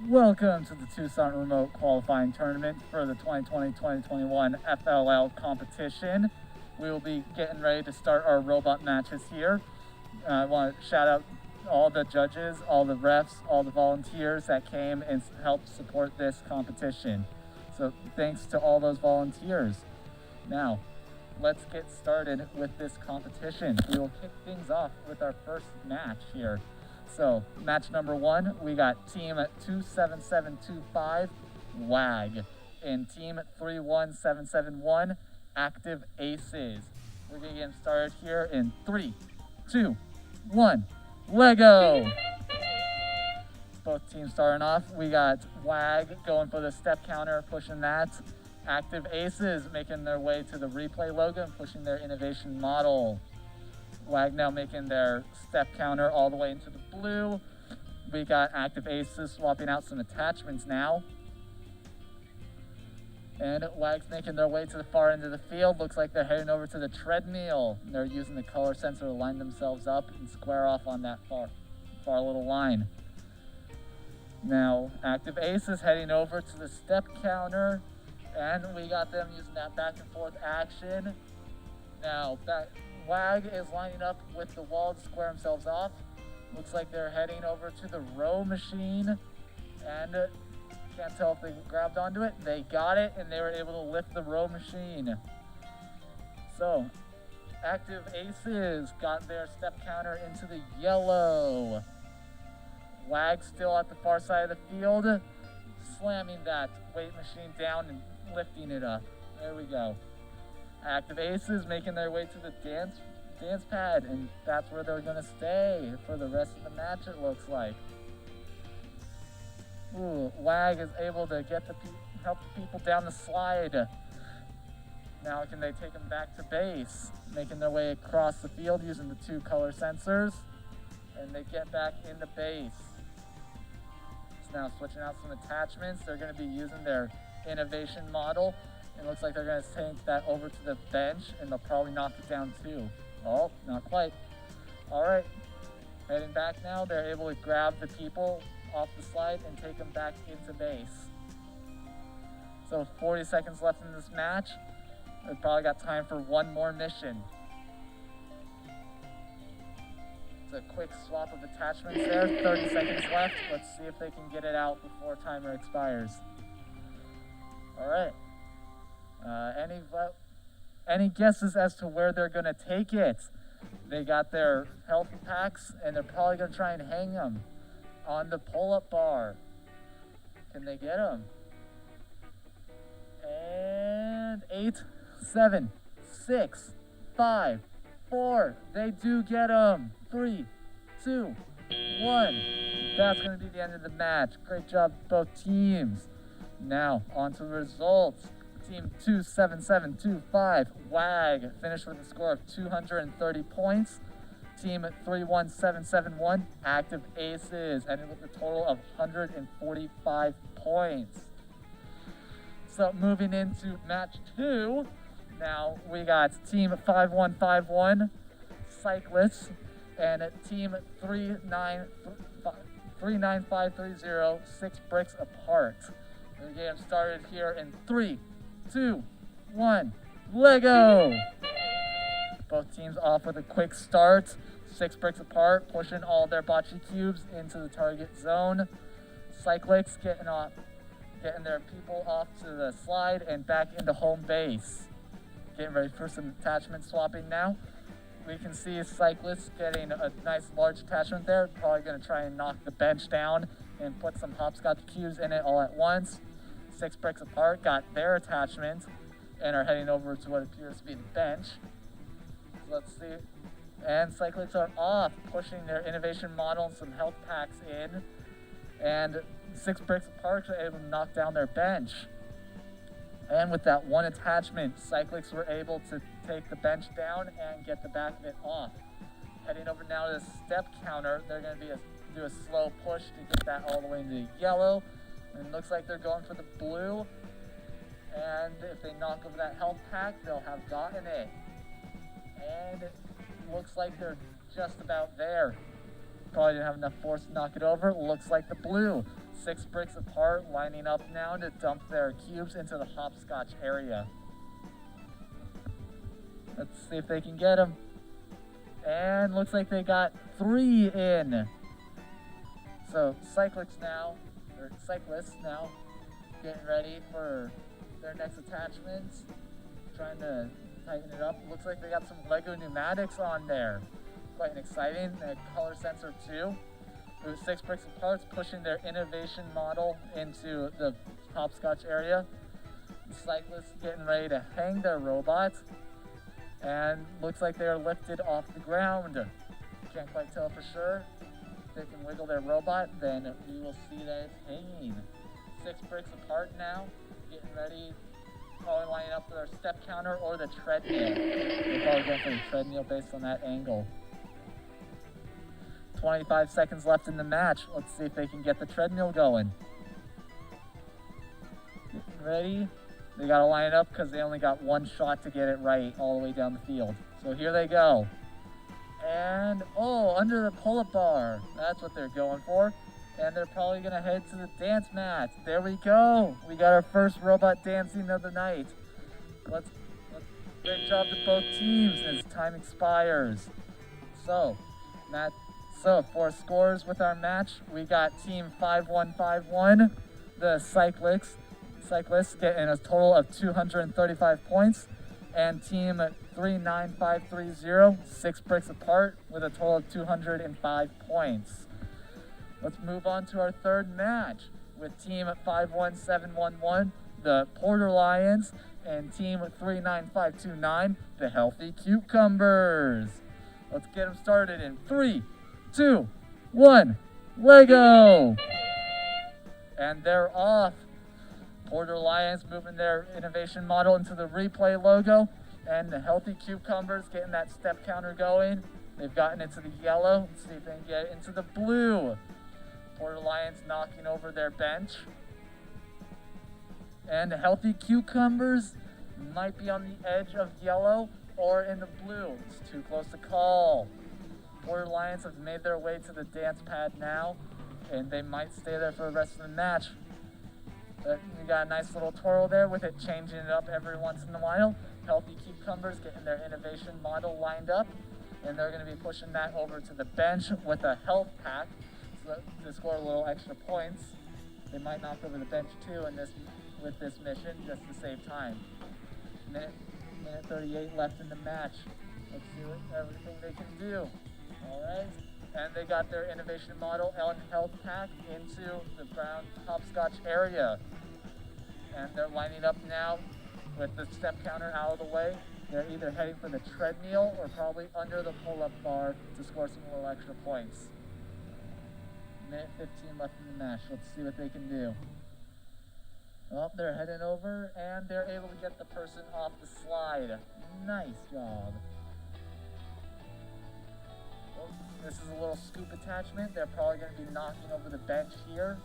Welcome to the Tucson Remote Qualifying Tournament for the 2020-2021 FLL competition. We will be getting ready to start our robot matches here. I want to shout out all the judges, all the refs, all the volunteers that came and helped support this competition. So thanks to all those volunteers. Now, let's get started with this competition. We will kick things off with our first match here. So, match number one, we got team 27725, WAG, and team 31771, Active Aces. We're gonna get started here in 3, 2, 1, Lego! Both teams starting off. We got WAG going for the step counter, pushing that. Active Aces making their way to the replay logo and pushing their innovation model. WAG now making their step counter all the way into the blue. We got Active Aces swapping out some attachments now. And WAG's making their way to the far end of the field. Looks like they're heading over to the treadmill. They're using the color sensor to line themselves up and square off on that far little line. Now, Active Aces heading over to the step counter. And we got them using that back and forth action. Now, WAG is lining up with the wall to square themselves off. Looks like they're heading over to the row machine. And can't tell if they grabbed onto it. They got it, and they were able to lift the row machine. So, Active Aces got their step counter into the yellow. WAG still at the far side of the field, slamming that weight machine down and lifting it up. There we go. Active Aces making their way to the dance pad, and that's where they're gonna stay for the rest of the match, it looks like. Ooh, WAG is able to get help the people down the slide. Now can they take them back to base? Making their way across the field using the two color sensors, and they get back into base. So now switching out some attachments, they're gonna be using their innovation model. It looks like they're going to take that over to the bench, and they'll probably knock it down too. Oh, not quite. All right, heading back now. They're able to grab the people off the slide and take them back into base. So 40 seconds left in this match. They've probably got time for one more mission. It's a quick swap of attachments there. 30 seconds left. Let's see if they can get it out before timer expires. All right. Any guesses as to where they're going to take it? They got their health packs, and they're probably going to try and hang them on the pull-up bar. Can they get them? And 8, 7, 6, 5, 4. They do get them. 3, 2, 1. That's going to be the end of the match. Great job, both teams. Now, on to the results. Team 27725, WAG, finished with a score of 230 points. Team 31771, Active Aces, ended with a total of 145 points. So moving into match 2, now we got Team 5151, Cyclists, and Team 39530, 6 bricks apart. The game started here in 3, 2, 1, Lego! Both teams off with a quick start. 6 bricks apart, pushing all their bocce cubes into the target zone. Cyclics getting their people off to the slide and back into home base. Getting ready for some attachment swapping now. We can see Cyclists getting a nice large attachment there. Probably going to try and knock the bench down and put some hopscotch cubes in it all at once. 6 bricks apart, got their attachment, and are heading over to what appears to be the bench. So let's see. And Cyclists are off, pushing their innovation model and some health packs in. And 6 bricks apart are able to knock down their bench. And with that one attachment, Cyclists were able to take the bench down and get the back of it off. Heading over now to the step counter, they're going to do a slow push to get that all the way into the yellow. And it looks like they're going for the blue. And if they knock over that health pack, they'll have gotten it. And it looks like they're just about there. Probably didn't have enough force to knock it over. Looks like the blue. 6 bricks apart, lining up now to dump their cubes into the hopscotch area. Let's see if they can get them. And looks like they got 3 in. So cyclists now getting ready for their next attachments. Trying to tighten it up. Looks like they got some Lego pneumatics on there. Quite exciting. A color sensor too. It was 6 bricks of parts, pushing their innovation model into the hopscotch area. The cyclists getting ready to hang their robot. And looks like they are lifted off the ground. Can't quite tell for sure. If they can wiggle their robot, then we will see that it's hanging. 6 bricks apart now, getting ready, probably lining up for their step counter or the treadmill. They're probably going for the treadmill based on that angle. 25 seconds left in the match. Let's see if they can get the treadmill going. Getting ready. They gotta line it up because they only got 1 shot to get it right all the way down the field. So here they go. And, oh, under the pull-up bar. That's what they're going for. And they're probably gonna head to the dance mat. There we go. We got our first robot dancing of the night. Great job to both teams as time expires. So for scores with our match, we got team 5151, the cyclists getting a total of 235 points, and team 39530, 6 bricks apart with a total of 205 points. Let's move on to our third match with team 51711, the Porter Lions, and team 39529, the Healthy Cucumbers. Let's get them started in 3, 2, 1, Lego! And they're off. Porter Lions moving their innovation model into the replay logo, and the Healthy Cucumbers getting that step counter going. They've gotten into the yellow. Let's see if they can get it into the blue. Porter Lions knocking over their bench. And the Healthy Cucumbers might be on the edge of yellow or in the blue. It's too close to call. Porter Lions have made their way to the dance pad now, and they might stay there for the rest of the match. But we got a nice little twirl there with it changing it up every once in a while. Healthy Cucumbers getting their innovation model lined up, and they're going to be pushing that over to the bench with a health pack to score a little extra points. They might knock over the bench too with this mission just to save time. Minute 38 left in the match. Let's see everything they can do. All right. And they got their innovation model and health pack into the brown hopscotch area. And they're lining up now with the step counter out of the way. They're either heading for the treadmill or probably under the pull-up bar to score some little extra points. Minute 15 left in the match. Let's see what they can do. Well, they're heading over and they're able to get the person off the slide. Nice job. This is a little scoop attachment. They're probably going to be knocking over the bench here.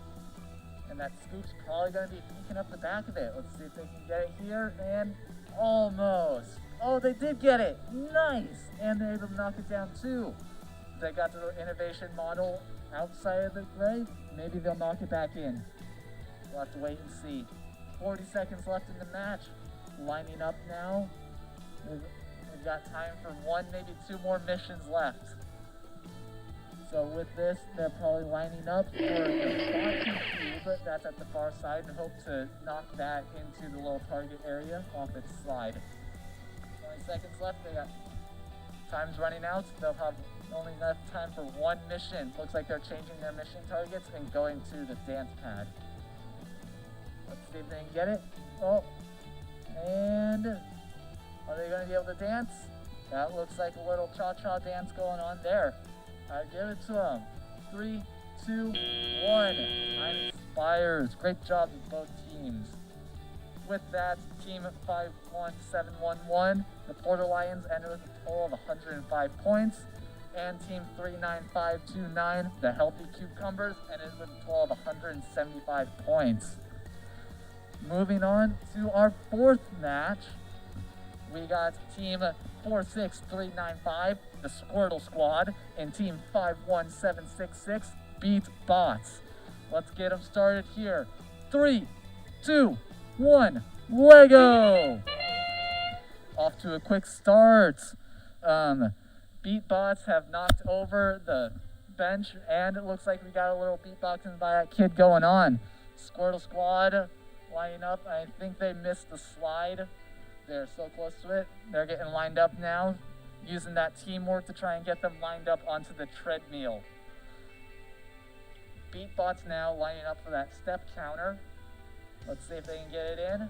And that scoop's probably going to be peeking up the back of it. Let's see if they can get it here. And almost. Oh, they did get it. Nice. And they're able to knock it down too. They got their innovation model outside of the gray. Maybe they'll knock it back in. We'll have to wait and see. 40 seconds left in the match. Lining up now. They've got time for 1, maybe 2 more missions left. So with this, they're probably lining up for the boxing cube that's at the far side and hope to knock that into the little target area off its slide. 20 seconds left. They got time's running out. They'll have only enough time for 1 mission. Looks like they're changing their mission targets and going to the dance pad. Let's see if they can get it. Oh, and are they going to be able to dance? That looks like a little cha-cha dance going on there. I give it to them. 3, 2, 1. Time expires. Great job to both teams. With that, team 51711, the Porter Lions ended with a total of 105 points. And team 39529, the Healthy Cucumbers, ended with a total of 175 points. Moving on to our 4th match we got Team 46395, the Squirtle Squad, and Team 51766, Beat Bots. Let's get them started here. 3, 2, 1, Lego! Off to a quick start. Beat Bots have knocked over the bench, and it looks like we got a little beatboxing by that kid going on. Squirtle Squad lining up. I think they missed the slide. They're so close to it. They're getting lined up now, using that teamwork to try and get them lined up onto the treadmill. Beatbots now lining up for that step counter. Let's see if they can get it in.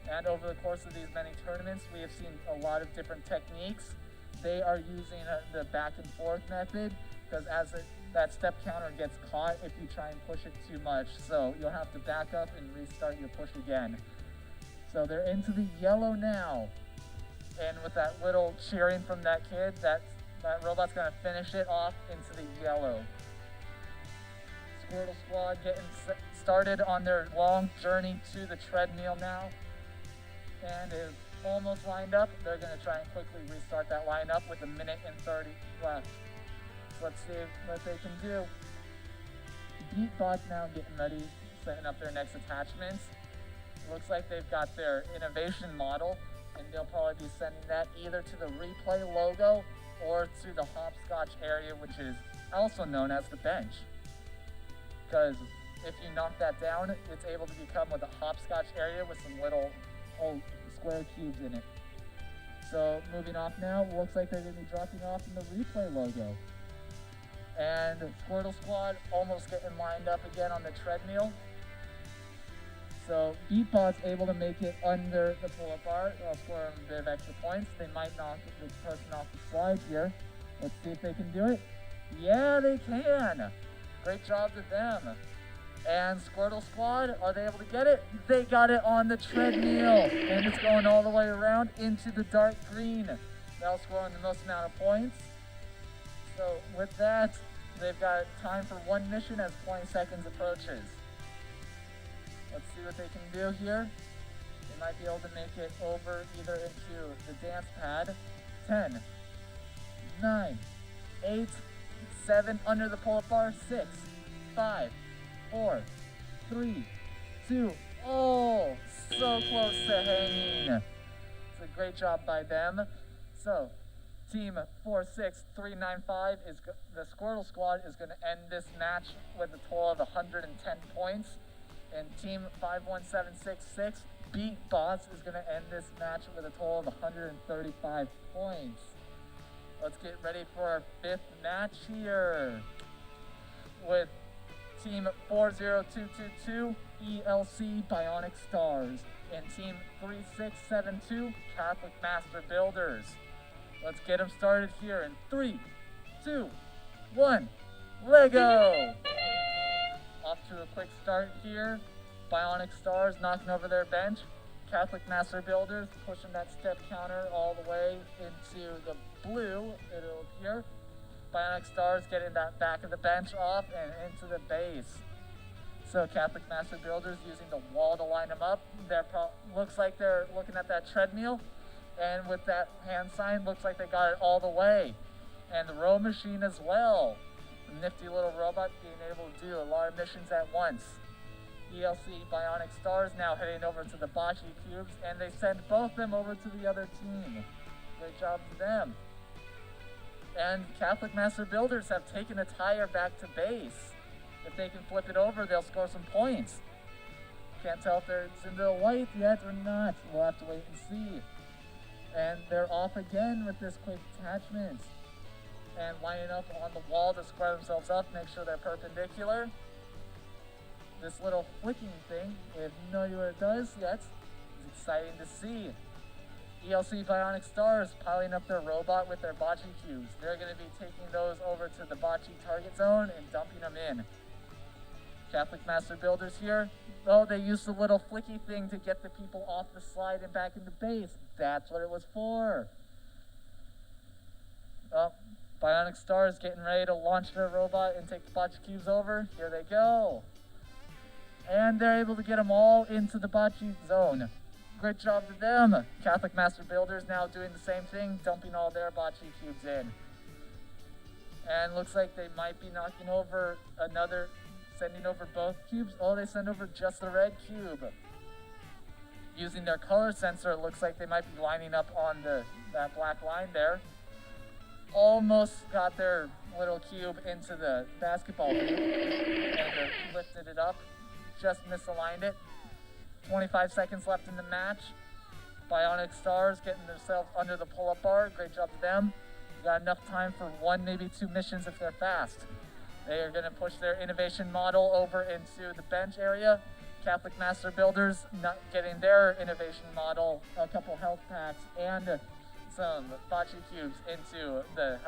And over the course of these many tournaments, we have seen a lot of different techniques. They are using the back and forth method, because as that step counter gets caught if you try and push it too much. So you'll have to back up and restart your push again. So they're into the yellow now. And with that little cheering from that kid, that robot's gonna finish it off into the yellow. Squirtle Squad getting started on their long journey to the treadmill now. And is almost lined up. They're gonna try and quickly restart that lineup with 1 minute and 30 left. Let's see what they can do. Beatbots now getting ready, setting up their next attachments. Looks like they've got their innovation model, and they'll probably be sending that either to the replay logo or to the hopscotch area, which is also known as the bench. Because if you knock that down, it's able to become with a hopscotch area with some little square cubes in it. So moving off now, looks like they're going to be dropping off in the replay logo. And Squirtle Squad almost getting lined up again on the treadmill. So Beatbot's able to make it under the pull-up bar. They'll score them a bit of extra points. They might knock the person off the slide here. Let's see if they can do it. Yeah, they can. Great job to them. And Squirtle Squad, are they able to get it? They got it on the treadmill. And it's going all the way around into the dark green. That'll score the most amount of points. So with that, they've got time for one mission as 20 seconds approaches. Let's see what they can do here. They might be able to make it over either into the dance pad. 10, 9, 8, 7, under the pull-up bar. 6, 5, 4, 3, 2, oh, so close to hanging. It's a great job by them. So, Team 46395 the Squirtle Squad is going to end this match with a total of 110 points. And Team 51766, Beat Bots, is going to end this match with a total of 135 points. Let's get ready for our 5th match here with Team 40222, ELC Bionic Stars, and Team 3672, Catholic Master Builders. Let's get them started here in 3, 2, 1, Lego! Off to a quick start here. Bionic Stars knocking over their bench. Catholic Master Builders pushing that step counter all the way into the blue, it'll appear. Bionic Stars getting that back of the bench off and into the base. So Catholic Master Builders using the wall to line them up. Looks like they're looking at that treadmill, and with that hand sign, looks like they got it all the way. And the row machine as well. A nifty little robot being able to do a lot of missions at once. ELC Bionic Stars now heading over to the bocce cubes, and they send both them over to the other team. Great job to them. And Catholic Master Builders have taken a tire back to base. If they can flip it over, they'll score some points. Can't tell if it's into the white yet or not. We'll have to wait and see. And they're off again with this quick attachment. And lining up on the wall to square themselves up, make sure they're perpendicular. This little flicking thing, we have no idea what it does yet. It's exciting to see. ELC Bionic Stars piling up their robot with their bocce cubes. They're going to be taking those over to the bocce target zone and dumping them in. Catholic Master Builders here, oh, they used the little flicky thing to get the people off the slide and back into base. That's what it was for. Oh, Bionic Stars getting ready to launch their robot and take the bocce cubes over. Here they go. And they're able to get them all into the bocce zone. Great job to them. Catholic Master Builders now doing the same thing, dumping all their bocce cubes in. And looks like they might be knocking over sending over both cubes. Oh, they send over just the red cube. Using their color sensor, it looks like they might be lining up on that black line there. Almost got their little cube into the basketball hoop and lifted it up. Just misaligned it. 25 seconds left in the match. Bionic Stars getting themselves under the pull-up bar. Great job to them. Got enough time for 1, maybe 2 missions if they're fast. They are going to push their innovation model over into the bench area. Catholic Master Builders not getting their innovation model, a couple health packs, and some bocce cubes into the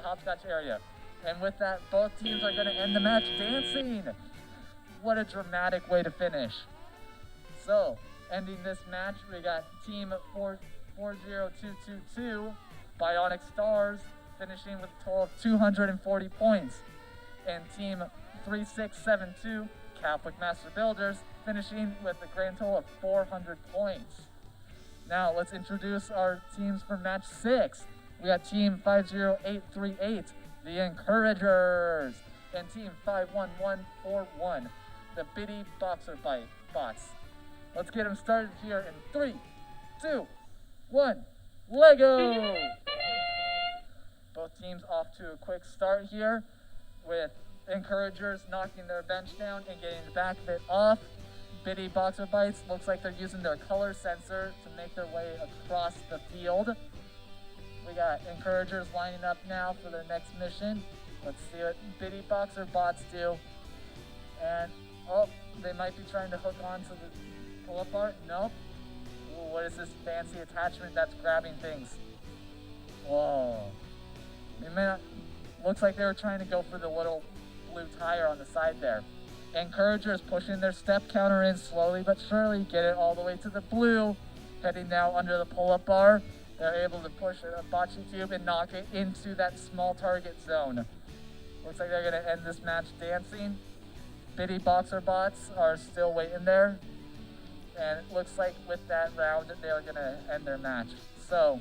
hopscotch area. And with that, both teams are going to end the match dancing. What a dramatic way to finish. So, ending this match, we got Team 40222, Bionic Stars, finishing with a total of 240 points. And Team 3672, Catholic Master Builders, finishing with a grand total of 400 points. Now, let's introduce our teams for match 6. We got Team 50838, the Encouragers, and Team 51141, the Bitty Boxer Bots. Let's get them started here in 3, 2, 1, Lego! Both teams off to a quick start here with Encouragers knocking their bench down and getting the back of it off. Bitty Boxer Bites looks like they're using their color sensor to make their way across the field. We got Encouragers lining up now for their next mission. Let's see what Bitty Boxer Bots do. And, oh, they might be trying to hook onto the pull-up bar. Nope. Ooh, what is this fancy attachment that's grabbing things? Whoa. Looks like they were trying to go for the little blue tire on the side there. Encouragers pushing their step counter in slowly but surely, get it all the way to the blue. Heading now under the pull-up bar. They're able to push a bocce cube and knock it into that small target zone. Looks like they're going to end this match dancing. Bitty Boxer Bots are still waiting there. And it looks like with that round, they are going to end their match. So,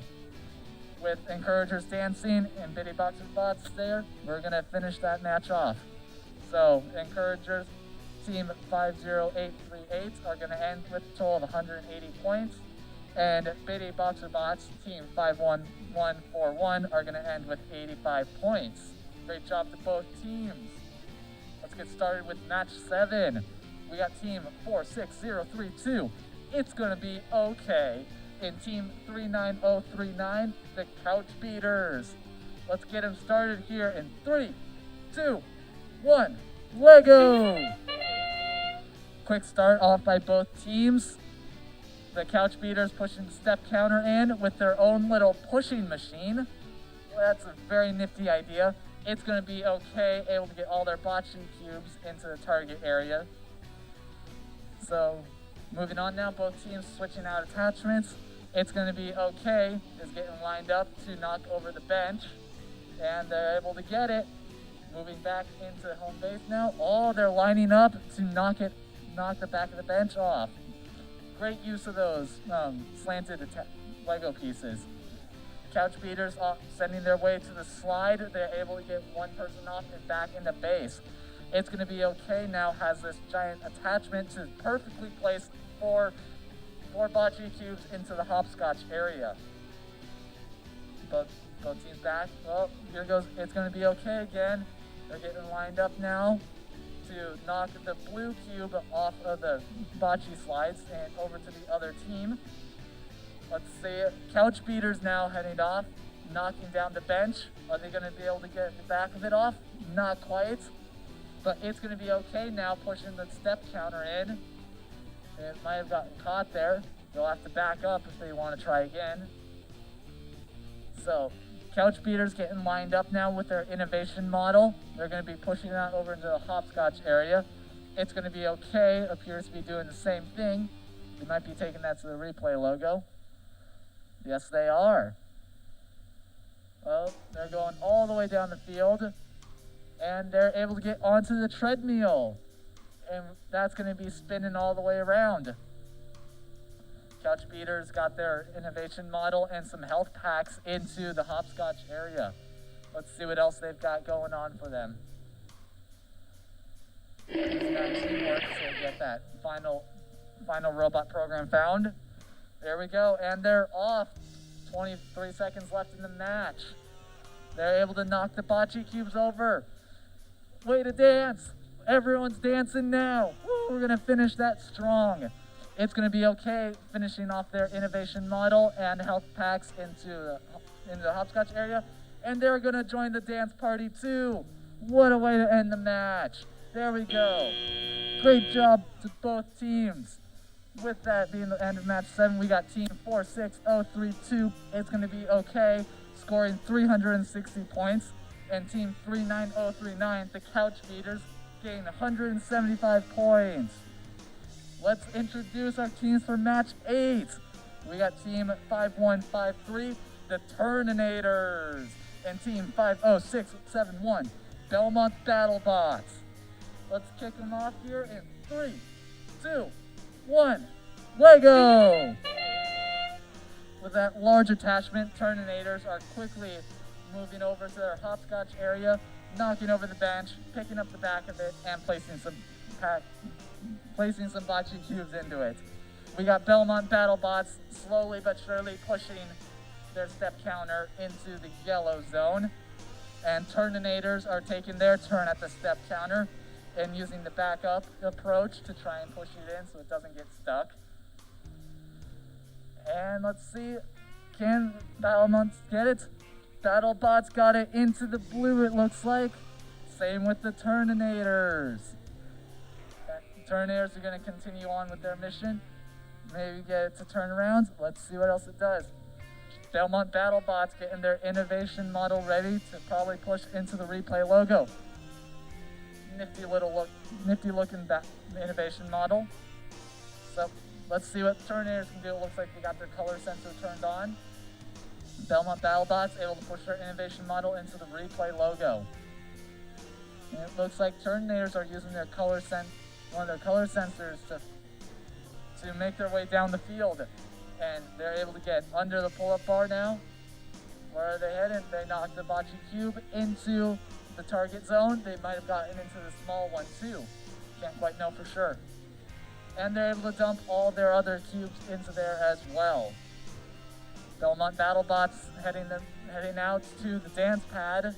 with Encouragers dancing and Bitty Boxer Bots there, we're going to finish that match off. So, Encouragers, Team 50838 are going to end with a total of 180 points. And Bitty Boxer Bots, Team 51141 are going to end with 85 points. Great job to both teams. Let's get started with match 7. We got Team 46032, It's Gonna Be Okay, and Team 39039, the Couch Beaters. Let's get them started here in 3, 2, 1, Lego! Quick start off by both teams. The Couch Beaters pushing the step counter in with their own little pushing machine. Well, that's a very nifty idea. It's going to be okay, able to get all their bocce cubes into the target area. So, moving on now, both teams switching out attachments. It's going to Be Okay is getting lined up to knock over the bench, and they're able to get it. Moving back into home base now. Oh, they're lining up to knock the back of the bench off. Great use of those slanted Lego pieces. Couch Beaters sending their way to the slide. They're able to get one person off and back into base. It's going to Be Okay now has this giant attachment to perfectly place four bocce cubes into the hopscotch area. Both teams back. Well, here goes It's Going to Be Okay again. They're getting lined up now to knock the blue cube off of the bocce slides and over to the other team. Let's see it. Couch Beaters now heading off, knocking down the bench. Are they going to be able to get the back of it off? Not quite. But It's Going to Be Okay now, pushing the step counter in. It might have gotten caught there. They'll have to back up if they want to try again. So, Couch Beaters getting lined up now with their innovation model. They're going to be pushing that over into the hopscotch area. It's Going to Be Okay appears to be doing the same thing. They might be taking that to the replay logo. Yes, they are. Well, they're going all the way down the field, and they're able to get onto the treadmill, and that's going to be spinning all the way around. Couch beaters got their innovation model and some health packs into the hopscotch area. Let's see what else they've got going on for them. Using that teamwork to get that final robot program found. There we go, and they're off. 23 seconds left in the match. They're able to knock the bocce cubes over. Way to dance. Everyone's dancing now. Woo, we're gonna finish that strong. It's gonna be okay finishing off their innovation model and health packs into the hopscotch area. And they're gonna join the dance party too. What a way to end the match. There we go. Great job to both teams. With that being the end of match 7, we got team 46032. It's gonna be okay, scoring 360 points. And team 39039, the Couch Beaters, gain 175 points. Let's introduce our teams for match 8. We got team 5153, the Turnanators, and team 50671, Belmont BattleBots. Let's kick them off here in 3, 2, 1, Lego! With that large attachment, Turnanators are quickly moving over to their hopscotch area, knocking over the bench, picking up the back of it, and placing some bocce cubes into it. We got Belmont BattleBots slowly but surely pushing their step counter into the yellow zone, and Turnanators are taking their turn at the step counter and using the backup approach to try and push it in so it doesn't get stuck. And let's see, can Battlemonts get it? BattleBots got it into the blue, it looks like. Same with the Turnanators. Turnanators are going to continue on with their mission. Maybe get it to turn around. Let's see what else it does. Belmont BattleBots getting their innovation model ready to probably push into the replay logo. Nifty looking innovation model. So let's see what Turnanators can do. It looks like they got their color sensor turned on. Belmont BattleBots able to push their innovation model into the replay logo. And it looks like Turnanators are using their one of their color sensors to make their way down the field. And they're able to get under the pull-up bar now. Where are they heading? They knocked the bocce cube into the target zone. They might have gotten into the small one too. Can't quite know for sure. And they're able to dump all their other cubes into there as well. Belmont BattleBots heading out to the dance pad.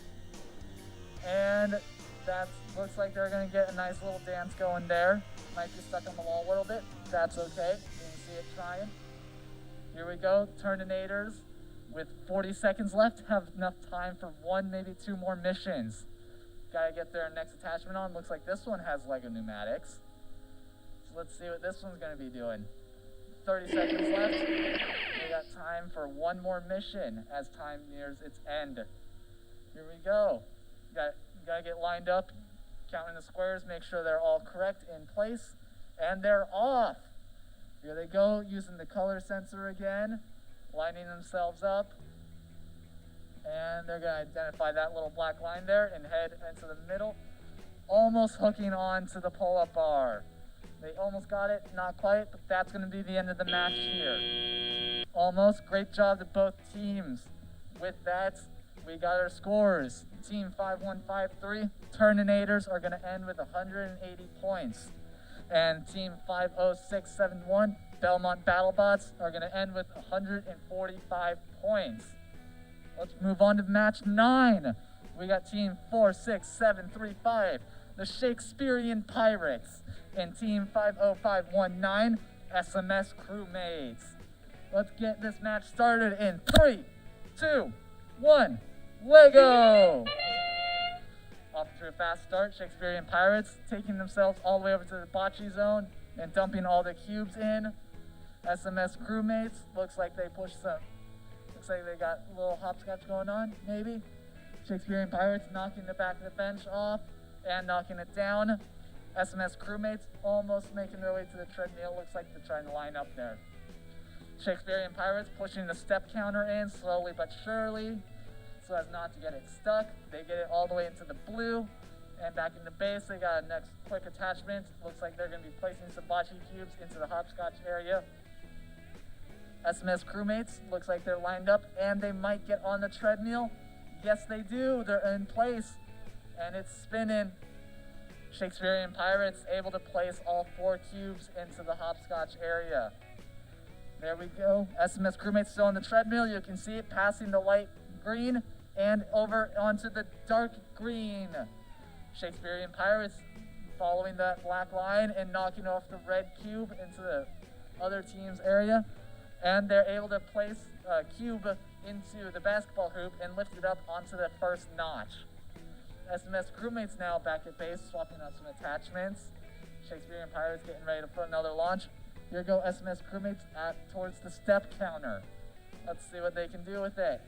And that looks like they're going to get a nice little dance going there. Might be stuck on the wall a little bit. That's okay. You can see it trying. Here we go. Turnanators, with 40 seconds left, have enough time for 1, maybe 2 more missions. Gotta get their next attachment on. Looks like this one has Lego pneumatics. So let's see what this one's going to be doing. 30 seconds left. We got time for 1 more mission as time nears its end. Here we go. Gotta get lined up, counting the squares, make sure they're all correct in place, and they're off. Here they go, using the color sensor again, lining themselves up, and they're gonna identify that little black line there and head into the middle, almost hooking on to the pull-up bar. They almost got it, not quite, but that's gonna be the end of the match here. Almost. Great job to both teams. With that, we got our scores. Team 5153, Turnanators, are going to end with 180 points. And Team 50671, Belmont BattleBots, are going to end with 145 points. Let's move on to match 9. We got Team 46735, the Shakespearean Pirates, and Team 50519, SMS Crewmates. Let's get this match started in 3, 2, 1, Lego! Off to a fast start, Shakespearean Pirates taking themselves all the way over to the bocce zone and dumping all the cubes in. SMS Crewmates, looks like they got a little hopscotch going on, maybe. Shakespearean Pirates knocking the back of the bench off and knocking it down. SMS Crewmates almost making their way to the treadmill, looks like they're trying to line up there. Shakespearean Pirates pushing the step counter in slowly but surely so as not to get it stuck. They get it all the way into the blue and back in the base. They got a next quick attachment. Looks like they're going to be placing some bocce cubes into the hopscotch area. SMS crewmates, looks like they're lined up and they might get on the treadmill. Yes, they do. They're in place and it's spinning. Shakespearean Pirates able to place all 4 cubes into the hopscotch area. There we go. SMS crewmates still on the treadmill. You can see it passing the light green and over onto the dark green. Shakespearean Pirates following that black line and knocking off the red cube into the other team's area. And they're able to place a cube into the basketball hoop and lift it up onto the first notch. SMS crewmates now back at base, swapping out some attachments. Shakespearean Pirates getting ready for another launch. Here go SMS crewmates towards the step counter. Let's see what they can do with it.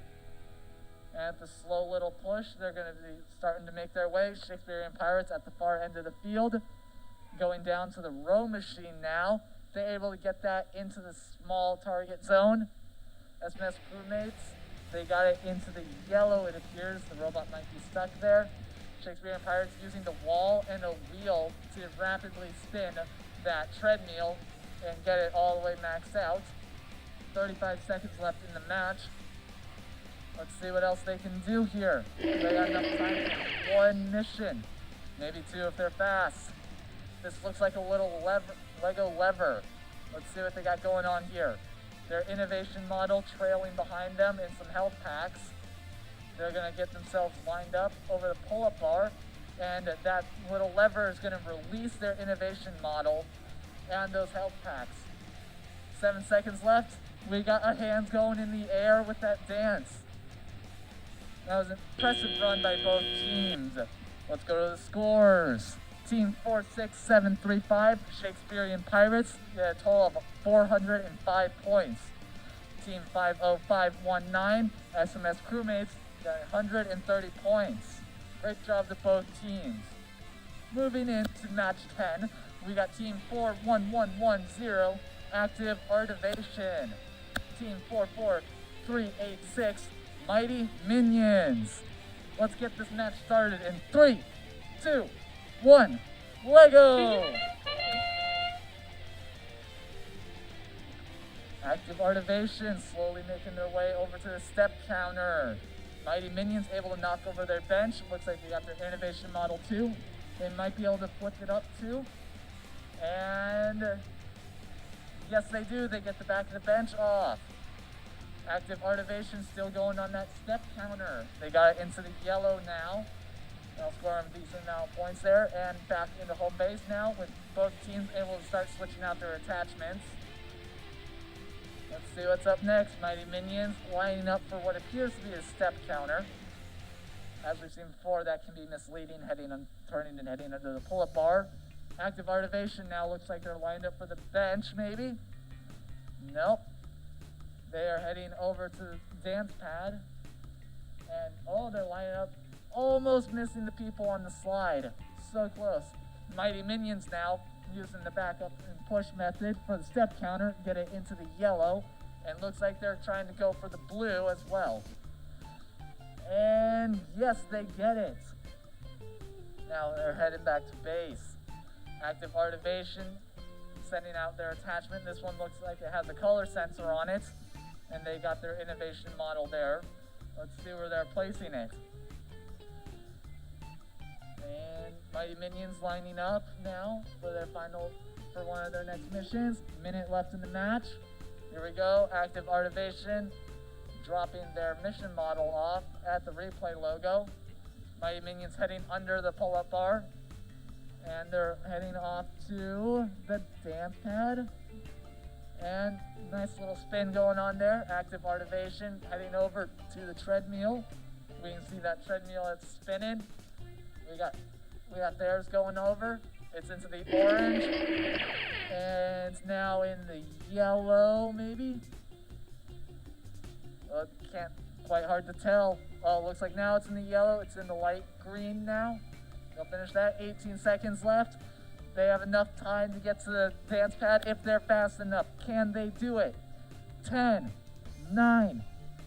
And at the slow little push, they're going to be starting to make their way. Shakespearean Pirates at the far end of the field. Going down to the row machine now. They're able to get that into the small target zone. SMS crewmates, they got it into the yellow, it appears. The robot might be stuck there. Shakespearean Pirates using the wall and a wheel to rapidly spin that treadmill and get it all the way maxed out. 35 seconds left in the match. Let's see what else they can do here. They got enough time for 1 mission, maybe 2 if they're fast. This looks like a little Lego lever. Let's see what they got going on here. Their innovation model trailing behind them in some health packs. They're going to get themselves lined up over the pull-up bar, and that little lever is going to release their innovation model and those health packs. 7 seconds left. We got our hands going in the air with that dance. That was an impressive run by both teams. Let's go to the scores. Team 46735, Shakespearean Pirates, get a total of 405 points. Team 50519, SMS Crewmates, got 130 points. Great job to both teams. Moving into match 10, we got Team 41110, Active Artivation. Team 44386, Mighty Minions. Let's get this match started in 3, 2, 1, Lego! Active Artivation slowly making their way over to the step counter. Mighty Minions able to knock over their bench. Looks like they got their innovation model too. They might be able to flip it up too. And yes, they do. They get the back of the bench off. Active Artivation still going on that step counter. They got it into the yellow now. They'll score a decent amount of points there. And back into home base now with both teams able to start switching out their attachments. Let's see what's up next. Mighty Minions lining up for what appears to be a step counter. As we've seen before, that can be misleading, turning and heading under the pull-up bar. Active Artivation now looks like they're lined up for the bench, maybe. Nope. They are heading over to the dance pad. And they're lining up, almost missing the people on the slide. So close. Mighty Minions now using the backup and push method for the step counter, get it into the yellow, and looks like they're trying to go for the blue as well. And yes, they get it. Now they're headed back to base. Active Artivation sending out their attachment. This one looks like it has a color sensor on it, and they got their innovation model there. Let's see where they're placing it. And Mighty Minions lining up now for one of their next missions. Minute left in the match. Here we go. Active Artivation dropping their mission model off at the replay logo. Mighty Minions heading under the pull-up bar. And they're heading off to the dance pad. And nice little spin going on there. Active Artivation heading over to the treadmill. We can see that treadmill that's spinning. We got theirs going over. It's into the orange. And it's now in the yellow, maybe? Well, hard to tell. Oh, looks like now it's in the yellow. It's in the light green now. They'll finish that. 18 seconds left. They have enough time to get to the dance pad if they're fast enough. Can they do it? 10, 9,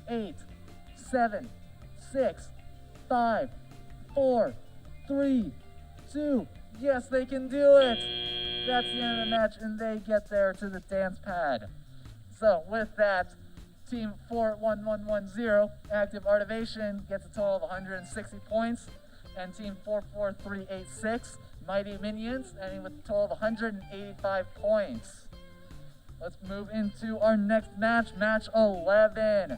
8, 7, 6, 5, 4, 3, 2. Yes, they can do it. That's the end of the match, and they get there to the dance pad. So with that, Team 41110, Active Artivation, gets a total of 160 points. And Team 44386, Mighty Minions, ending with a total of 185 points. Let's move into our next match, match 11.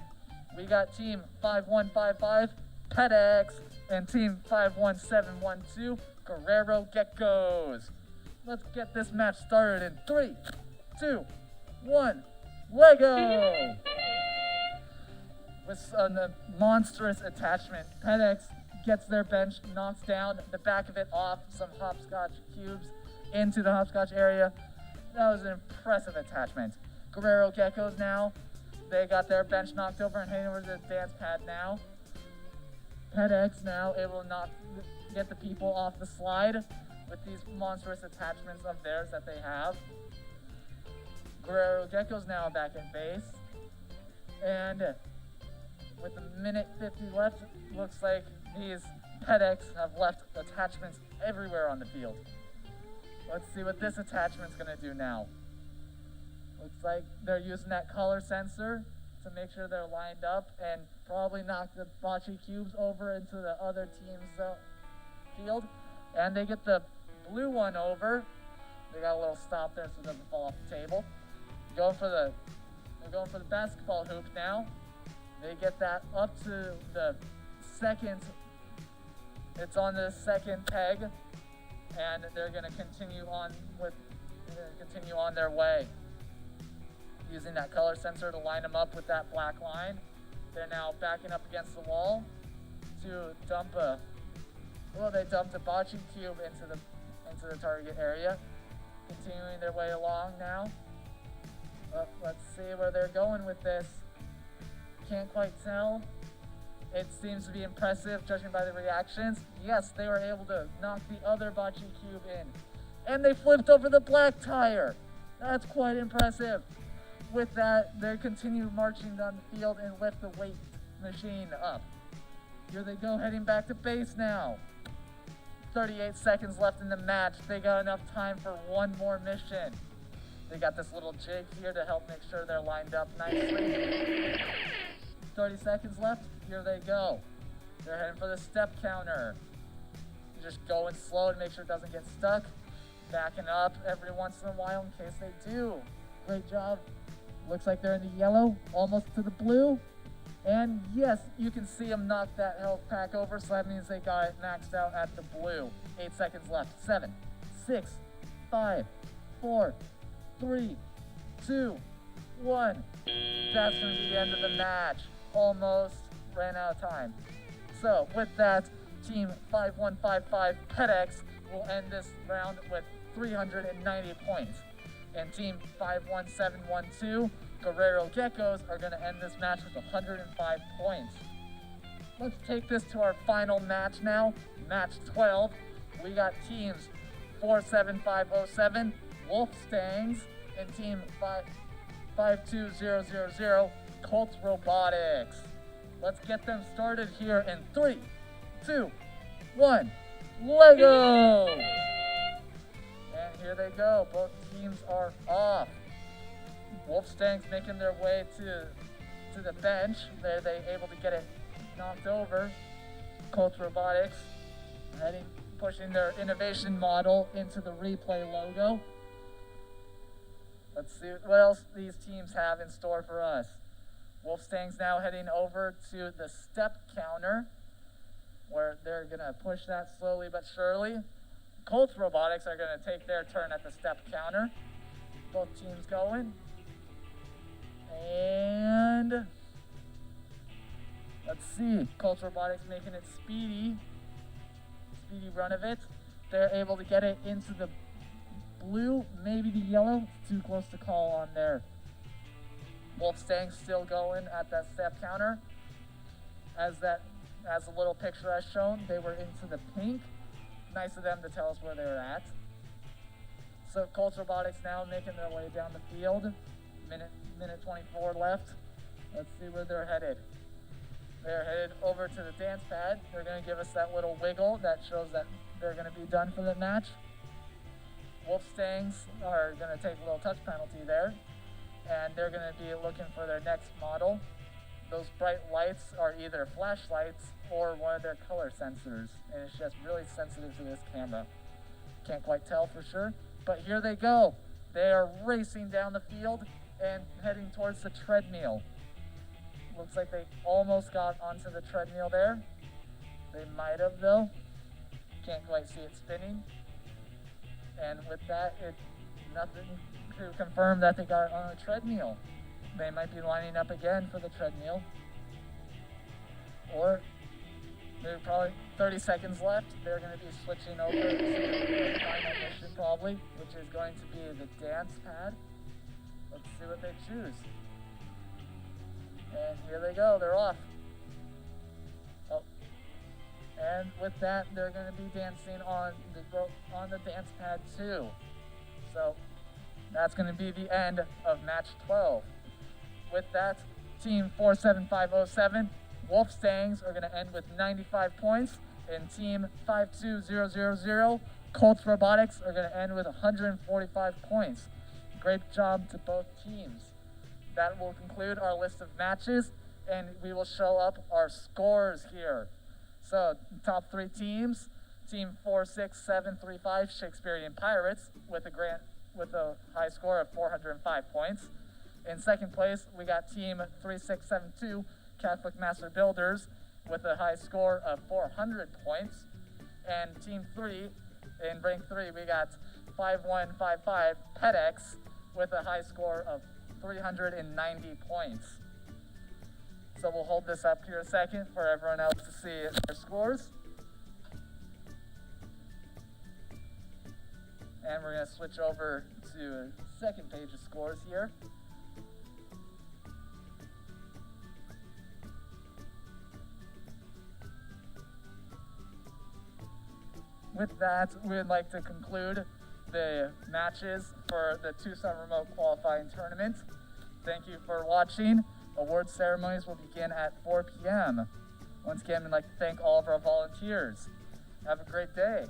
We got Team 5155, PetX, and Team 51712, Guerrero Geckos. Let's get this match started in 3, 2, 1, Lego! With a monstrous attachment, PetX gets their bench, knocks down the back of it off some hopscotch cubes into the hopscotch area. That was an impressive attachment. Guerrero Geckos now, they got their bench knocked over and heading over to the dance pad now. PetX now able to get the people off the slide with these monstrous attachments of theirs that they have. Guerrero Geckos now back at base. And with a minute 50 left, looks like these PetX have left attachments everywhere on the field. Let's see what this attachment's gonna do now. Looks like they're using that color sensor to make sure they're lined up and probably knock the bocce cubes over into the other team's field. And they get the blue one over. They got a little stop there so it doesn't fall off the table. They're going for the basketball hoop now. They get that up to the second. It's on the second peg, and they're going to continue on their way. Using that color sensor to line them up with that black line. They're now backing up against the wall to dump they dumped a bocce cube into the target area. Continuing their way along now. Let's see where they're going with this. Can't quite tell. It seems to be impressive judging by the reactions. Yes, they were able to knock the other bocce cube in. And they flipped over the black tire. That's quite impressive. With that, they continue marching down the field and lift the weight machine up. Here they go, heading back to base now. 38 seconds left in the match. They got enough time for one more mission. They got this little jig here to help make sure they're lined up nicely. 30 seconds left. Here they go. They're heading for the step counter. Just going slow to make sure it doesn't get stuck. Backing up every once in a while in case they do. Great job. Looks like they're in the yellow, almost to the blue. And yes, you can see them knock that health pack over, so that means they got it maxed out at the blue. 8 seconds left. 7, 6, 5, 4, 3, 2, 1. That's going to be the end of the match. Almost ran out of time. So with that, Team 5155 PetX will end this round with 390 points. And Team 51712 Guerrero Geckos are going to end this match with 105 points. Let's take this to our final match now. Match 12. We got teams 47507 Wolfstangs and Team 52000 Colt Robotics. Let's get them started here in 3, 2, 1, Lego! And here they go. Both teams are off. Wolfstangs making their way to the bench. They're able to get it knocked over. Colt Robotics pushing their innovation model into the replay logo. Let's see what else these teams have in store for us. Wolfstangs now heading over to the step counter, where they're going to push that slowly but surely. Colt Robotics are going to take their turn at the step counter. Both teams going. And let's see. Colt Robotics making it speedy run of it. They're able to get it into the blue, maybe the yellow. It's too close to call on there. Wolfstang's still going at that step counter. As the little picture has shown, they were into the pink. Nice of them to tell us where they were at. So Colt Robotics now making their way down the field. Minute 24 left. Let's see where they're headed. They're headed over to the dance pad. They're going to give us that little wiggle that shows that they're going to be done for the match. Wolfstangs are going to take a little touch penalty there. and they're going to be looking for their next model. Those bright lights are either flashlights or one of their color sensors, and it's just really sensitive to this camera. Can't quite tell for sure, but here they go. They are racing down the field and heading towards the treadmill. Looks like they almost got onto the treadmill there. They might have though. Can't quite see it spinning. And with that, it's nothing to confirm that they got on the treadmill. They might be lining up again for the treadmill. Or there's probably 30 seconds left. They're going to be switching over to the final mission probably, which is going to be the dance pad. Let's see what they choose. And here they go, they're off. Oh. And with that, they're going to be dancing on the dance pad too. So that's going to be the end of match 12. With that, team 47507, Wolfstangs are going to end with 95 points, and team 52000, Colts Robotics, are going to end with 145 points. Great job to both teams. That will conclude our list of matches, and we will show up our scores here. So, top three teams, team 46735, Shakespearean Pirates, with a high score of 405 points. In second place, we got team 3672, Catholic Master Builders, with a high score of 400 points. And team 3, in rank 3, we got 5155, PetX, with a high score of 390 points. So we'll hold this up here a second for everyone else to see their scores. And we're going to switch over to a second page of scores here. With that, we'd like to conclude the matches for the Tucson Remote Qualifying Tournament. Thank you for watching. Award ceremonies will begin at 4 p.m. Once again, I'd like to thank all of our volunteers. Have a great day.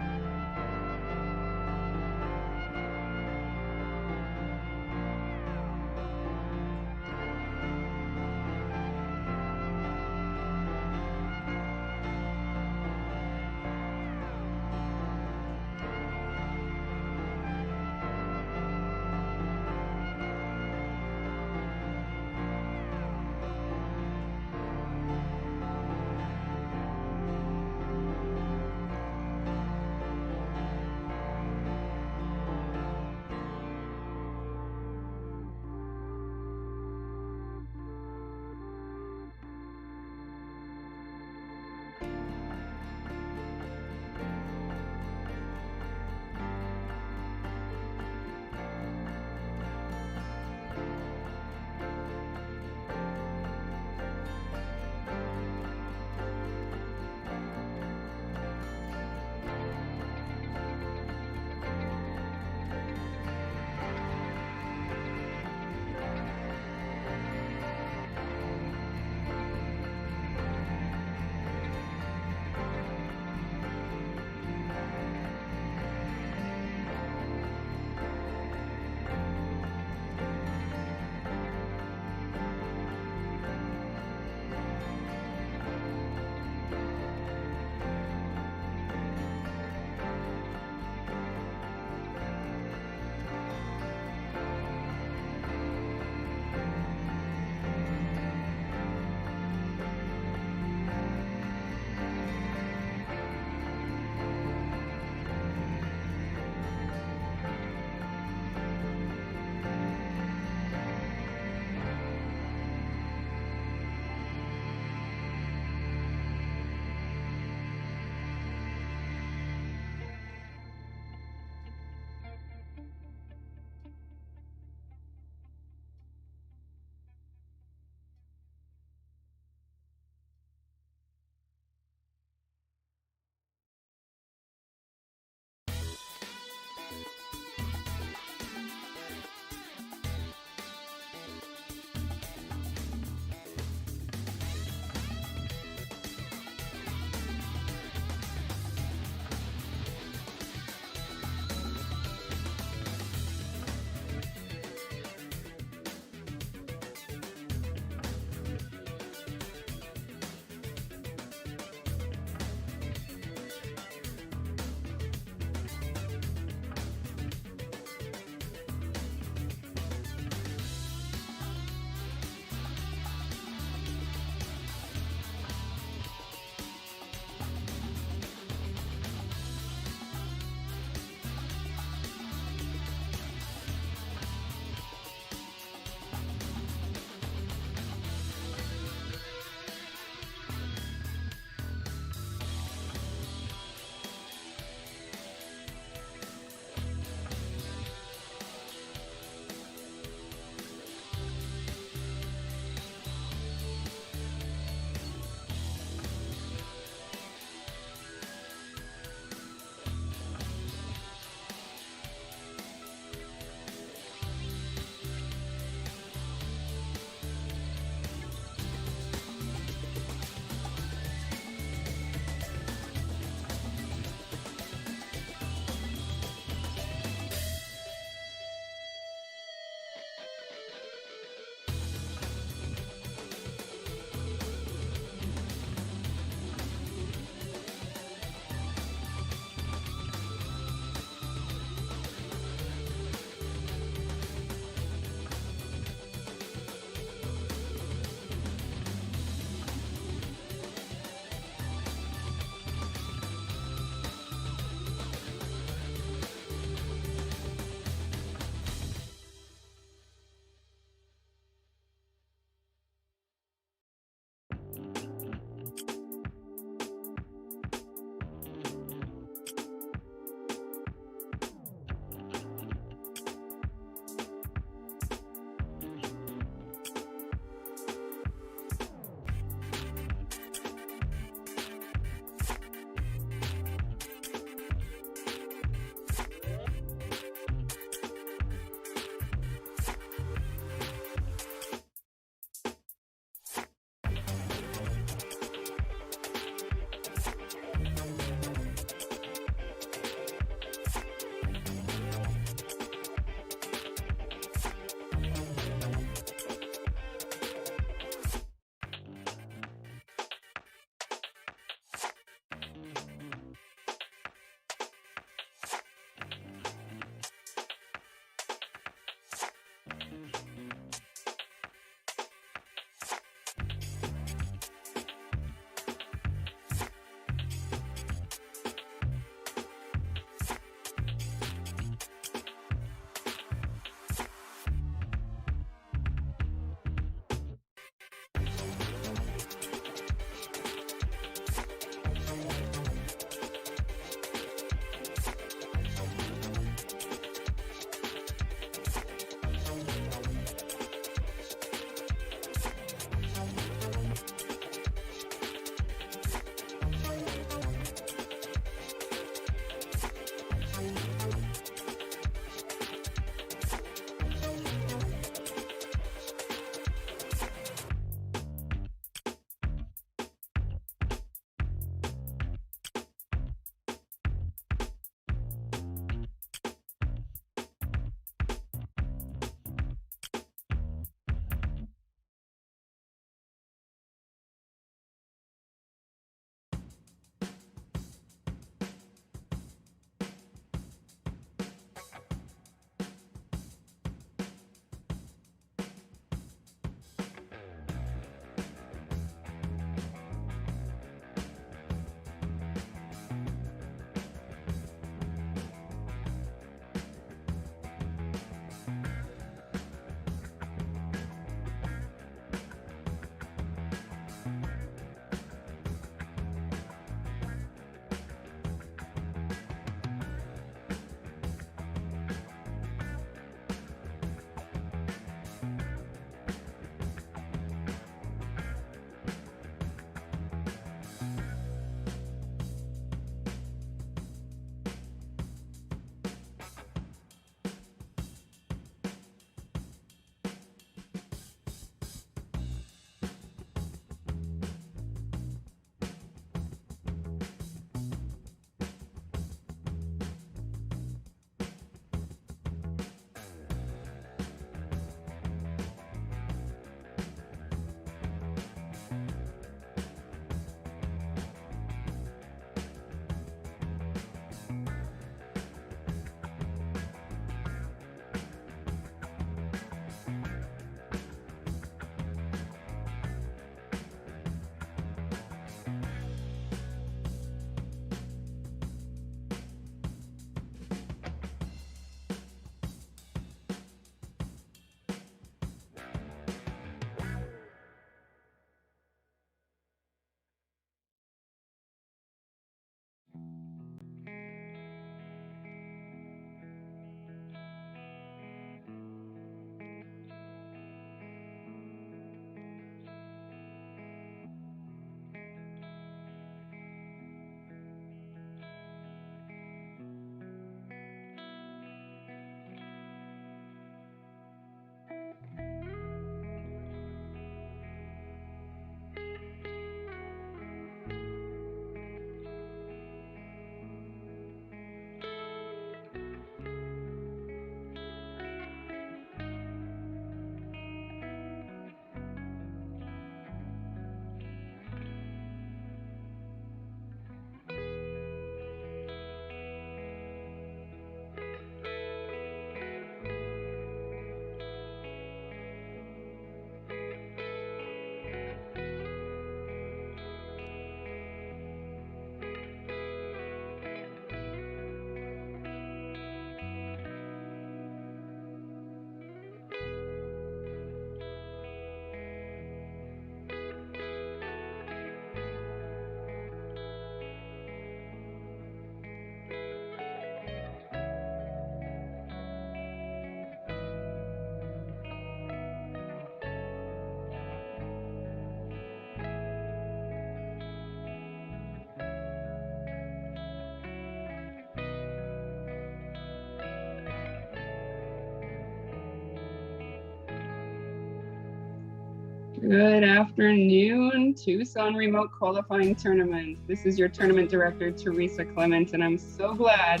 Good afternoon, Tucson Remote Qualifying Tournament. This is your tournament director, Teresa Clement, and I'm so glad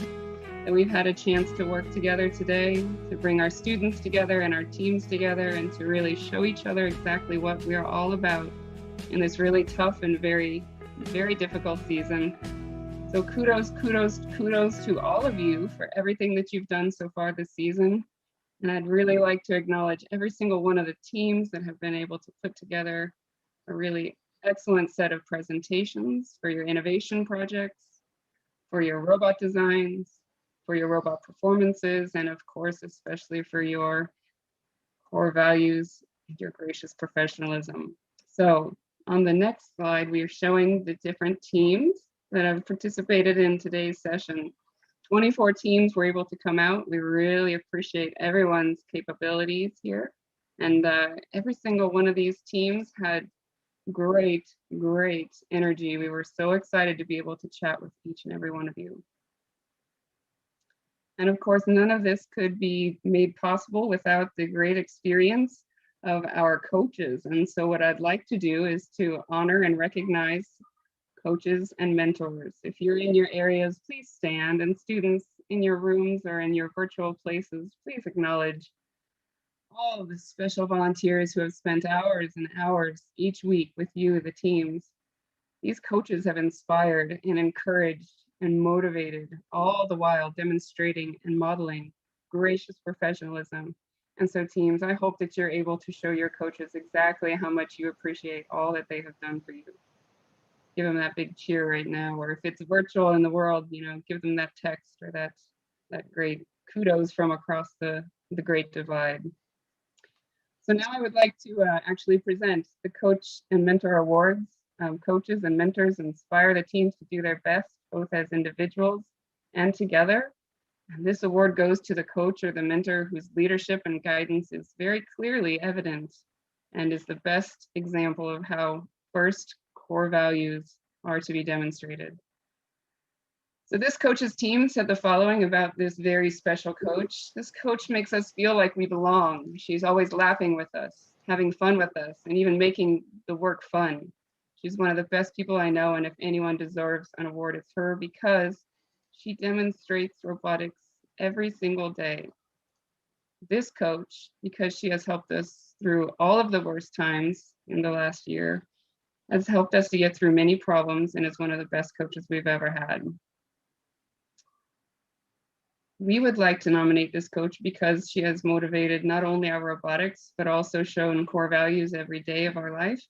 that we've had a chance to work together today, to bring our students together and our teams together, and to really show each other exactly what we are all about in this really tough and very, very difficult season. So kudos to all of you for everything that you've done so far this season. And I'd really like to acknowledge every single one of the teams that have been able to put together a really excellent set of presentations for your innovation projects, for your robot designs, for your robot performances, and of course, especially for your core values and your gracious professionalism. So on the next slide, we are showing the different teams that have participated in today's session. 24 teams were able to come out. We really appreciate everyone's capabilities here. And every single one of these teams had great energy. We were so excited to be able to chat with each and every one of you. And of course, none of this could be made possible without the great experience of our coaches. And so what I'd like to do is to honor and recognize coaches and mentors. If you're in your areas, please stand, and students in your rooms or in your virtual places, please acknowledge all of the special volunteers who have spent hours and hours each week with you, the teams. These coaches have inspired and encouraged and motivated, all the while demonstrating and modeling gracious professionalism. And so teams, I hope that you're able to show your coaches exactly how much you appreciate all that they have done for you. Give them that big cheer right now, or if it's virtual in the world, you know, give them that text or that great kudos from across the great divide. So now I would like to actually present the Coach and Mentor Awards. Coaches and mentors inspire the teams to do their best, both as individuals and together. And this award goes to the coach or the mentor whose leadership and guidance is very clearly evident and is the best example of how first core values are to be demonstrated. So this coach's team said the following about this very special coach. This coach makes us feel like we belong. She's always laughing with us, having fun with us, and even making the work fun. She's one of the best people I know, and if anyone deserves an award, it's her, because she demonstrates robotics every single day. This coach, because she has helped us through all of the worst times in the last year, has helped us to get through many problems and is one of the best coaches we've ever had. We would like to nominate this coach because she has motivated not only our robotics, but also shown core values every day of our life,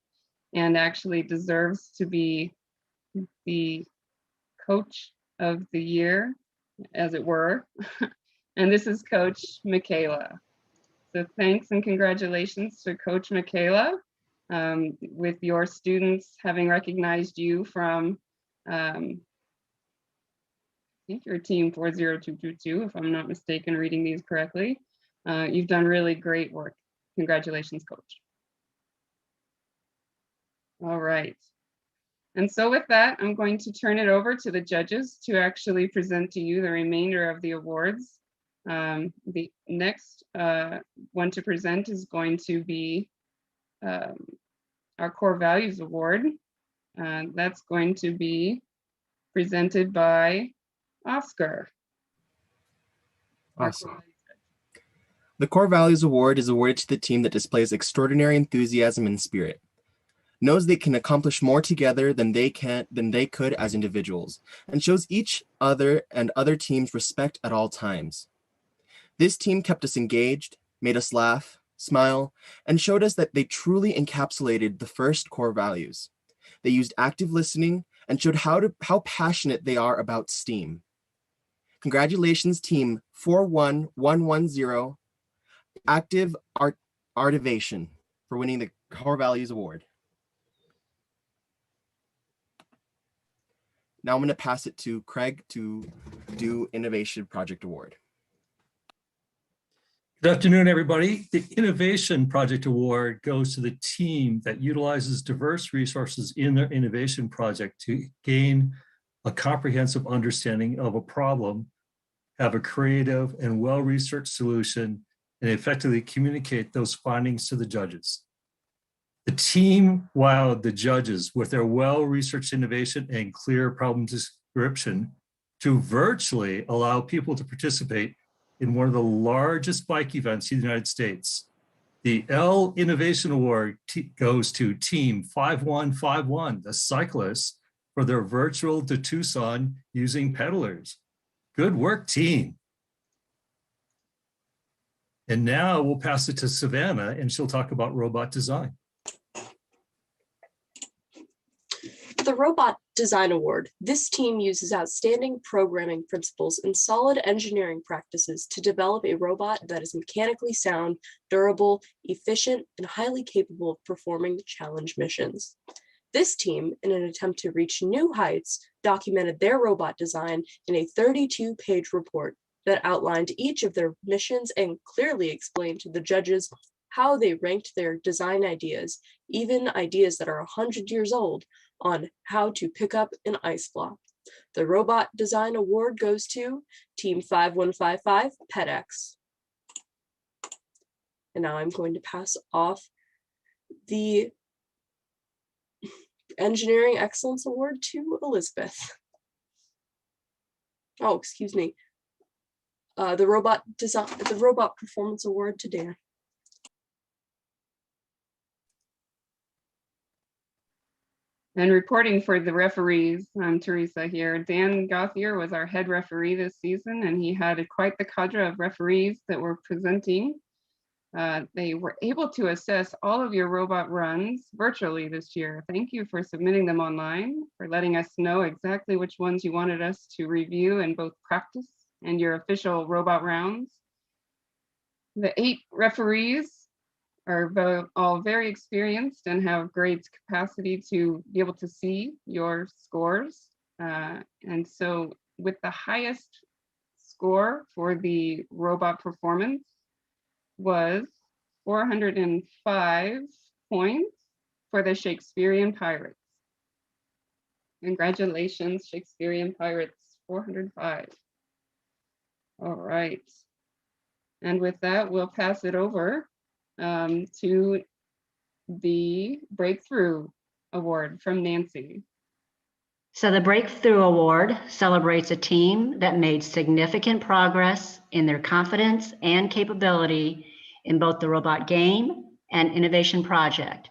and actually deserves to be the coach of the year, as it were. And this is Coach Michaela. So thanks and congratulations to Coach Michaela. With your students having recognized you from, I think you're team 40222, if I'm not mistaken, reading these correctly. You've done really great work. Congratulations, Coach. All right. And so with that, I'm going to turn it over to the judges to actually present to you the remainder of the awards. The next one to present is going to be our Core Values Award. That's going to be presented by Oscar. Awesome. The Core Values Award is awarded to the team that displays extraordinary enthusiasm and spirit, knows they can accomplish more together than they could as individuals, and shows each other and other teams respect at all times. This team kept us engaged, made us laugh, smile, and showed us that they truly encapsulated the first core values. They used active listening and showed how passionate they are about STEAM. Congratulations, team 41110, Active Artivation, for winning the Core Values Award. Now I'm going to pass it to Craig to do Innovation Project Award. Good afternoon, everybody. The Innovation Project Award goes to the team that utilizes diverse resources in their innovation project to gain a comprehensive understanding of a problem, have a creative and well-researched solution, and effectively communicate those findings to the judges. The team wowed the judges with their well-researched innovation and clear problem description to virtually allow people to participate in one of the largest bike events in the United States. The L Innovation Award goes to Team 5151, the cyclists, for their virtual to Tucson using pedalers. Good work, team. And now we'll pass it to Savannah, and she'll talk about robot design. The Robot Design Award. This team uses outstanding programming principles and solid engineering practices to develop a robot that is mechanically sound, durable, efficient, and highly capable of performing challenge missions. This team, in an attempt to reach new heights, documented their robot design in a 32-page report that outlined each of their missions and clearly explained to the judges how they ranked their design ideas, even ideas that are 100 years old, on how to pick up an ice block. The Robot Design Award goes to Team 5155 PetX. And now I'm going to pass off the Engineering Excellence Award to Elizabeth. Oh, excuse me. The Robot Performance Award to Dan. And reporting for the referees, I'm Teresa here. Dan Gauthier was our head referee this season, and he had quite the cadre of referees that were presenting. They were able to assess all of your robot runs virtually this year. Thank you for submitting them online, for letting us know exactly which ones you wanted us to review in both practice and your official robot rounds. The 8 referees are all very experienced and have great capacity to be able to see your scores. And so with the highest score for the robot performance was 405 points for the Shakespearean Pirates. Congratulations, Shakespearean Pirates, 405. All right. And with that, we'll pass it over to the Breakthrough Award from Nancy. So the Breakthrough Award celebrates a team that made significant progress in their confidence and capability in both the robot game and innovation project,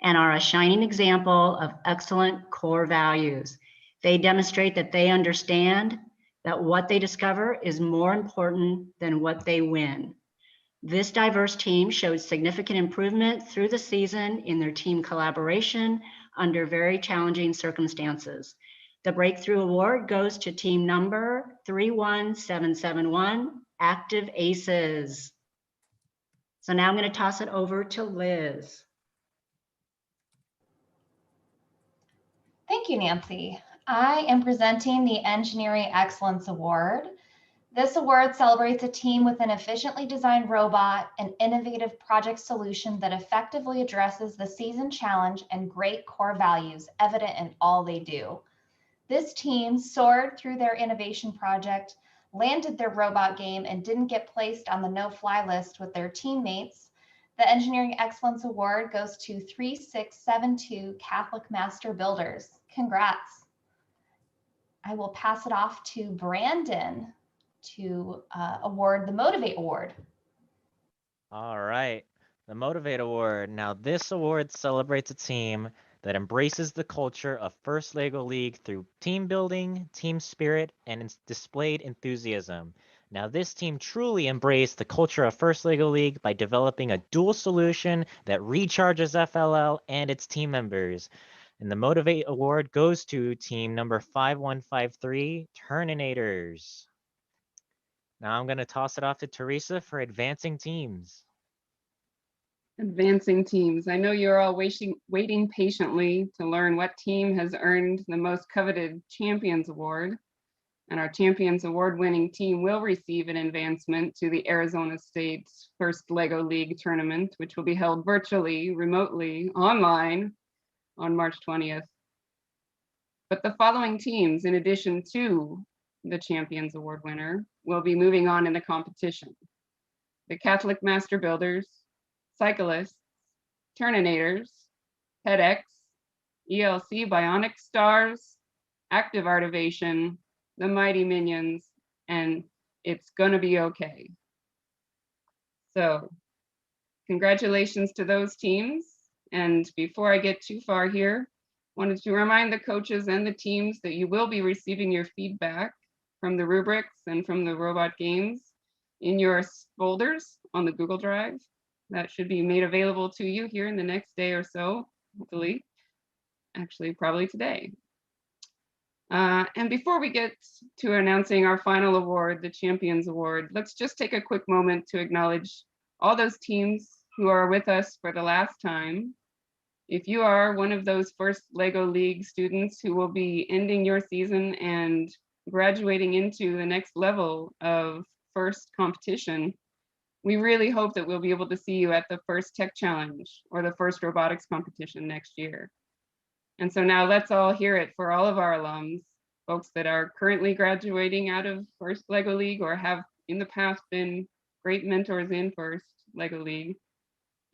and are a shining example of excellent core values. They demonstrate that they understand that what they discover is more important than what they win. This diverse team showed significant improvement through the season in their team collaboration under very challenging circumstances. The Breakthrough Award goes to team number 31771, Active Aces. So now I'm going to toss it over to Liz. Thank you, Nancy. I am presenting the Engineering Excellence Award. This award celebrates a team with an efficiently designed robot and innovative project solution that effectively addresses the season challenge and great core values evident in all they do. This team soared through their innovation project, landed their robot game, and didn't get placed on the no-fly list with their teammates. The Engineering Excellence Award goes to 3672 Catholic Master Builders. Congrats. I will pass it off to Brandon to award the Motivate Award. All right, the Motivate Award. Now, this award celebrates a team that embraces the culture of First Lego League through team building, team spirit, and displayed enthusiasm. Now, this team truly embraced the culture of First Lego League by developing a dual solution that recharges FLL and its team members. And the Motivate Award goes to team number 5153, Terminators. Now I'm going to toss it off to Teresa for advancing teams. Advancing teams. I know you're all waiting patiently to learn what team has earned the most coveted Champions Award. And our Champions Award winning team will receive an advancement to the Arizona State First Lego League tournament, which will be held virtually, remotely, online on March 20th. But the following teams, in addition to the Champions Award winner, will be moving on in the competition: the Catholic Master Builders, Cyclists, Terminators, TEDx, ELC Bionic Stars, Active Artivation, the Mighty Minions, and It's Gonna Be Okay. So congratulations to those teams. And before I get too far here, wanted to remind the coaches and the teams that you will be receiving your feedback from the rubrics and from the robot games in your folders on the Google Drive. That should be made available to you here in the next day or so, hopefully, actually probably today. And before we get to announcing our final award, the Champions Award, let's just take a quick moment to acknowledge all those teams who are with us for the last time. If you are one of those first LEGO League students who will be ending your season and graduating into the next level of first competition, we really hope that we'll be able to see you at the first Tech Challenge or the first robotics competition next year. And so now let's all hear it for all of our alums, folks that are currently graduating out of first LEGO League or have in the past been great mentors in first LEGO League.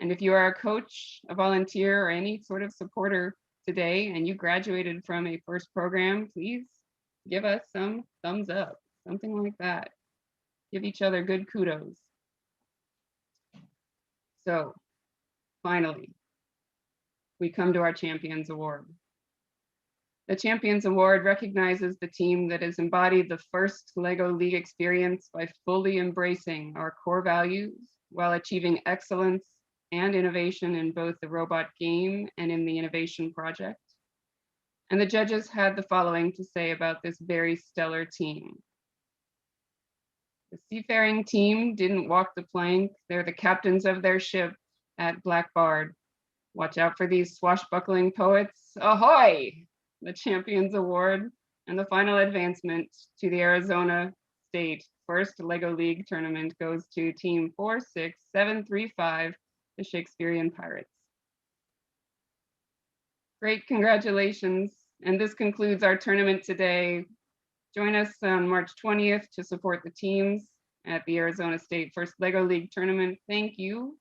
And if you are a coach, a volunteer, or any sort of supporter today, and you graduated from a first program, please give us some thumbs up, something like that. Give each other good kudos. So finally, we come to our Champions Award. The Champions Award recognizes the team that has embodied the first LEGO League experience by fully embracing our core values while achieving excellence and innovation in both the robot game and in the innovation project. And the judges had the following to say about this very stellar team. The seafaring team didn't walk the plank. They're the captains of their ship at Black Bard. Watch out for these swashbuckling poets. Ahoy! The Champions Award and the final advancement to the Arizona State First LEGO League Tournament goes to Team 46735, the Shakespearean Pirates. Great, congratulations. And this concludes our tournament today. Join us on March 20th to support the teams at the Arizona State First LEGO League Tournament. Thank you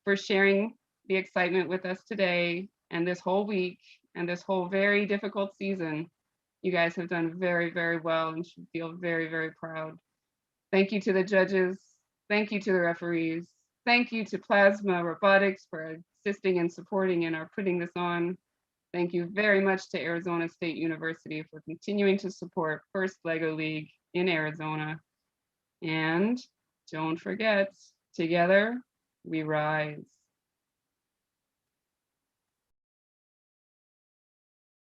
for sharing the excitement with us today and this whole week and this whole very difficult season. You guys have done very, very well and should feel very, very proud. Thank you to the judges. Thank you to the referees. Thank you to Plasma Robotics for assisting and supporting and are putting this on. Thank you very much to Arizona State University for continuing to support First LEGO League in Arizona. And don't forget, together we rise.